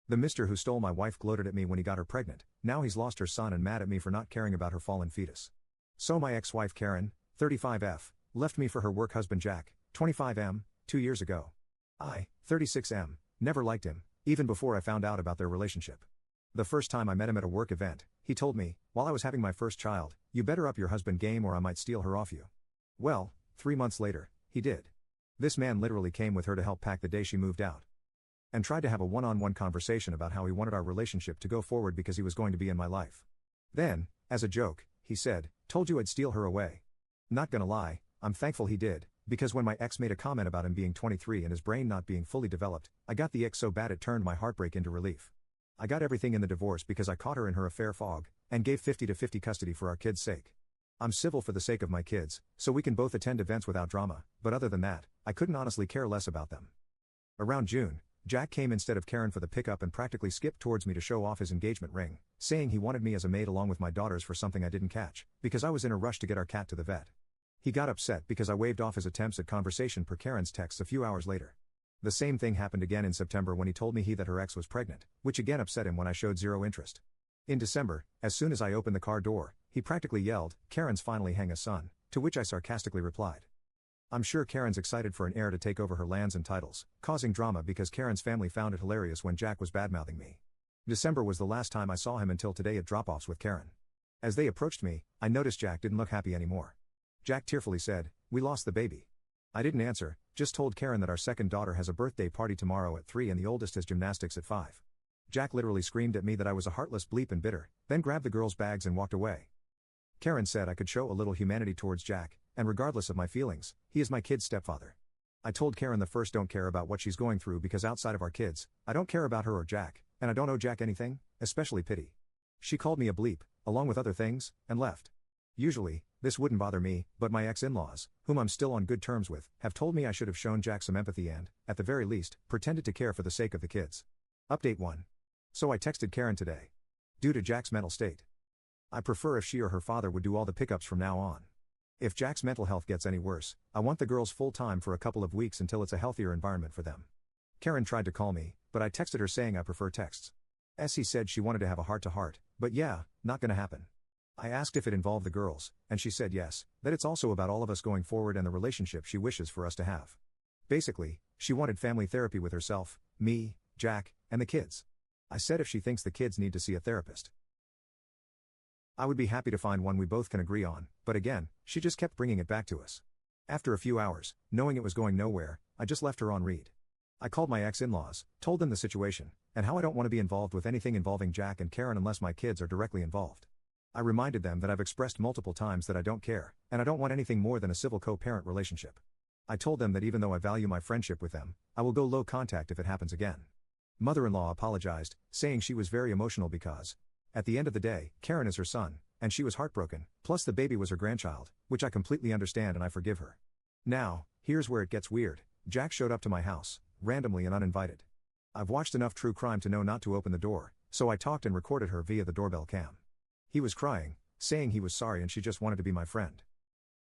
The mister who stole my wife gloated at me when he got her pregnant. Now he's lost her son and mad at me for not caring about her fallen fetus. So my ex-wife Karen, 35F, left me for her work husband Jack, 25M, 2 years ago. I, 36M, never liked him, even before I found out about their relationship. The first time I met him at a work event, he told me, while I was having my first child, "You better up your husband game or I might steal her off you." Well, 3 months later, he did. This man literally came with her to help pack the day she moved out. And tried to have a one-on-one conversation about how he wanted our relationship to go forward because he was going to be in my life. Then, as a joke, he said, "Told you I'd steal her away." Not gonna lie, I'm thankful he did, because when my ex made a comment about him being 23 and his brain not being fully developed, I got the ick so bad it turned my heartbreak into relief. I got everything in the divorce because I caught her in her affair fog, and gave 50-50 custody for our kids' sake. I'm civil for the sake of my kids, so we can both attend events without drama, but other than that, I couldn't honestly care less about them. Around June, Jack came instead of Karen for the pickup and practically skipped towards me to show off his engagement ring, saying he wanted me as a maid along with my daughters for something I didn't catch, because I was in a rush to get our cat to the vet. He got upset because I waved off his attempts at conversation per Karen's texts a few hours later. The same thing happened again in September when he told me that her ex was pregnant, which again upset him when I showed zero interest. In December, as soon as I opened the car door, he practically yelled, "Karen's finally hang a son," to which I sarcastically replied. I'm sure Karen's excited for an heir to take over her lands and titles, causing drama because Karen's family found it hilarious when Jack was badmouthing me. December was the last time I saw him until today at drop-offs with Karen. As they approached me, I noticed Jack didn't look happy anymore. Jack tearfully said, "We lost the baby." I didn't answer, just told Karen that our second daughter has a birthday party tomorrow at 3 and the oldest has gymnastics at 5. Jack literally screamed at me that I was a heartless bleep and bitter, then grabbed the girls' bags and walked away. Karen said I could show a little humanity towards Jack, and regardless of my feelings, he is my kid's stepfather. I told Karen the first don't care about what she's going through because outside of our kids, I don't care about her or Jack, and I don't owe Jack anything, especially pity. She called me a bleep, along with other things, and left. Usually, this wouldn't bother me, but my ex-in-laws, whom I'm still on good terms with, have told me I should have shown Jack some empathy and, at the very least, pretended to care for the sake of the kids. Update 1. So I texted Karen today. Due to Jack's mental state, I prefer if she or her father would do all the pickups from now on. If Jack's mental health gets any worse, I want the girls full-time for a couple of weeks until it's a healthier environment for them. Karen tried to call me, but I texted her saying I prefer texts. He said she wanted to have a heart-to-heart, but yeah, not gonna happen. I asked if it involved the girls, and she said yes, that it's also about all of us going forward and the relationship she wishes for us to have. Basically, she wanted family therapy with herself, me, Jack, and the kids. I said if she thinks the kids need to see a therapist, I would be happy to find one we both can agree on, but again, she just kept bringing it back to us. After a few hours, knowing it was going nowhere, I just left her on read. I called my ex-in-laws, told them the situation, and how I don't want to be involved with anything involving Jack and Karen unless my kids are directly involved. I reminded them that I've expressed multiple times that I don't care, and I don't want anything more than a civil co-parent relationship. I told them that even though I value my friendship with them, I will go low contact if it happens again. Mother-in-law apologized, saying she was very emotional because, at the end of the day, Karen is her son, and she was heartbroken, plus the baby was her grandchild, which I completely understand and I forgive her. Now, here's where it gets weird. Jack showed up to my house, randomly and uninvited. I've watched enough true crime to know not to open the door, so I talked and recorded her via the doorbell cam. He was crying, saying he was sorry and she just wanted to be my friend.